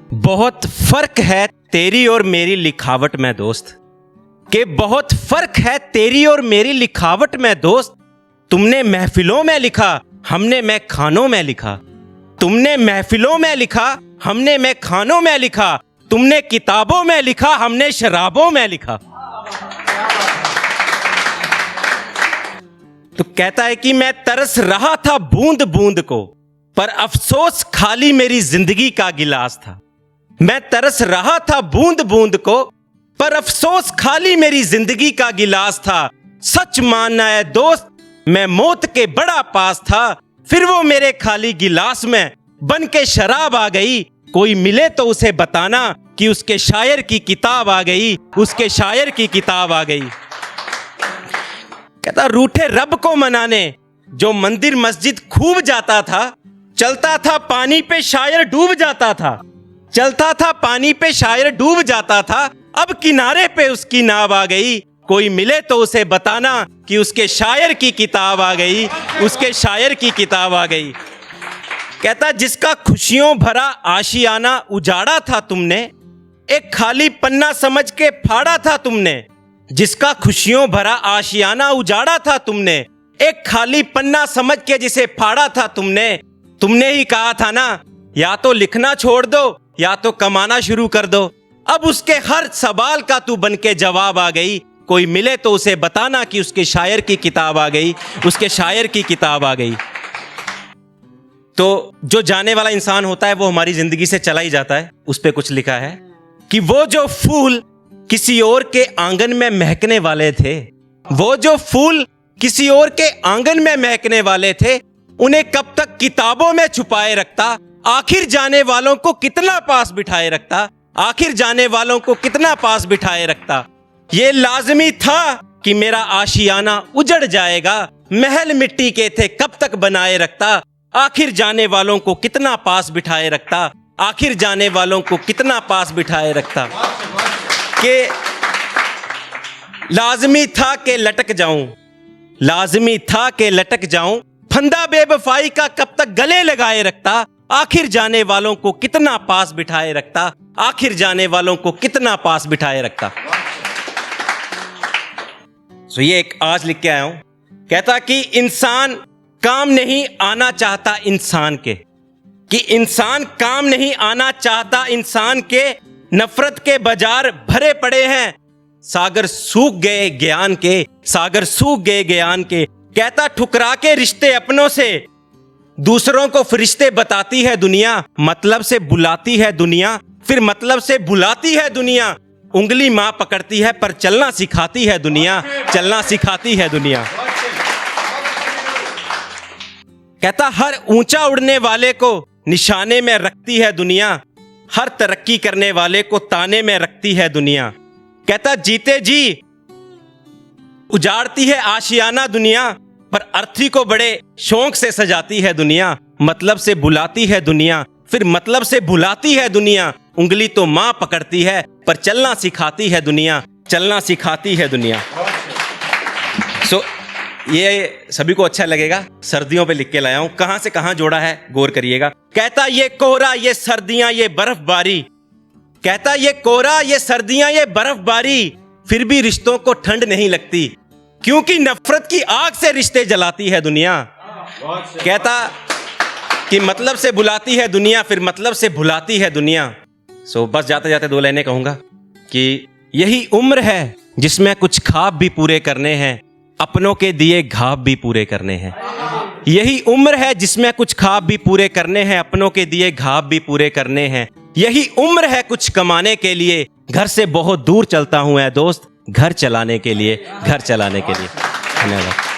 बहुत फर्क है तेरी और मेरी लिखावट में दोस्त, के बहुत फर्क है तेरी और मेरी लिखावट में दोस्त। तुमने महफिलों में लिखा, हमने मैं खानों में लिखा। तुमने महफिलों में लिखा, हमने मैं खानों में लिखा। तुमने किताबों में लिखा, हमने शराबों में लिखा। तो कहता है कि मैं तरस रहा था बूंद बूंद को, पर अफसोस खाली मेरी जिंदगी का गिलास था। मैं तरस रहा था बूंद बूंद को, पर अफसोस खाली मेरी जिंदगी का गिलास था। सच मानना है दोस्त, मैं मौत के बड़ा पास था, फिर वो मेरे खाली गिलास में बन के शराब आ गई। कोई मिले तो उसे बताना कि उसके शायर की किताब आ गई, उसके शायर की किताब आ गई। कहता रूठे रब को मनाने जो मंदिर मस्जिद खूब जाता था, चलता था पानी पे शायर डूब जाता था। चलता था पानी पे शायर डूब जाता था, अब किनारे पे उसकी नाव आ गई। कोई मिले तो उसे बताना कि उसके शायर की किताब आ गई, उसके शायर की किताब आ गई। कहता जिसका खुशियों भरा आशियाना उजाड़ा था तुमने, एक खाली पन्ना समझ के फाड़ा था तुमने। जिसका खुशियों भरा आशियाना उजाड़ा था तुमने, एक खाली पन्ना समझ के जिसे फाड़ा था तुमने। तुमने ही कहा था ना, या तो लिखना छोड़ दो या तो कमाना शुरू कर दो। अब उसके हर सवाल का तू बन के जवाब आ गई। कोई मिले तो उसे बताना कि उसके शायर की किताब आ गई, उसके शायर की किताब आ गई। तो जो जाने वाला इंसान होता है वो हमारी जिंदगी से चला ही जाता है। उस पे कुछ लिखा है कि वो जो फूल किसी और के आंगन में महकने वाले थे, वो जो फूल किसी और के आंगन में महकने वाले थे, उन्हें कब तक किताबों में छुपाए रखता। आखिर जाने वालों को कितना पास बिठाए रखता, आखिर जाने वालों को कितना पास बिठाए रखता। ये लाजमी था कि मेरा आशियाना उजड़ जाएगा, महल मिट्टी के थे कब तक बनाए रखता। आखिर जाने वालों को कितना पास बिठाए रखता, आखिर जाने वालों को कितना पास बिठाए रखता। कि लाजमी था कि लटक जाऊं, लाजमी था कि लटक जाऊं, फंदा बेवफाई का कब तक गले लगाए रखता। आखिर जाने वालों को कितना पास बिठाए रखता, आखिर जाने वालों को कितना पास बिठाए रखता। तो ये एक आज लिख के आया हूं। कहता कि इंसान काम नहीं आना चाहता इंसान के, कि इंसान काम नहीं आना चाहता इंसान के। नफरत के बाजार भरे पड़े हैं, सागर सूख गए ज्ञान के, सागर सूख गए ज्ञान के। कहता ठुकरा के रिश्ते अपनों से, दूसरों को फरिश्ते बताती है दुनिया। मतलब से बुलाती है दुनिया, फिर मतलब से बुलाती है दुनिया। उंगली मां पकड़ती है पर चलना सिखाती है दुनिया, चलना सिखाती है दुनिया। कहता हर ऊंचा उड़ने वाले को निशाने में रखती है दुनिया, हर तरक्की करने वाले को ताने में रखती है दुनिया। कहता जीते जी उजाड़ती है आशियाना दुनिया, पर अर्थी को बड़े शौक से सजाती है दुनिया। मतलब से बुलाती है दुनिया, फिर मतलब से भुलाती है दुनिया। उंगली तो मां पकड़ती है पर चलना सिखाती है दुनिया, चलना सिखाती है दुनिया। ये सभी को अच्छा लगेगा। सर्दियों पे लिख के लाया हूं, कहां से कहां जोड़ा है गौर करिएगा। कहता ये कोहरा ये सर्दियां ये बर्फबारी, कहता ये कोहरा ये सर्दियां ये बर्फबारी, फिर भी रिश्तों को ठंड नहीं लगती, क्योंकि नफरत की आग से रिश्ते जलाती है दुनिया। कहता कि मतलब से बुलाती है दुनिया, फिर मतलब से भुलाती है दुनिया। बस जाते जाते दो लाइनें कहूंगा कि यही उम्र है जिसमें कुछ ख्वाब भी पूरे करने हैं, अपनों के दिए घाव भी पूरे करने हैं। यही उम्र है जिसमें कुछ ख्वाब भी पूरे करने हैं, अपनों के दिए घाव भी पूरे करने हैं। यही उम्र है कुछ कमाने के लिए, घर से बहुत दूर चलता हूं ऐ दोस्त, घर चलाने के लिए, घर चलाने के लिए। धन्यवाद।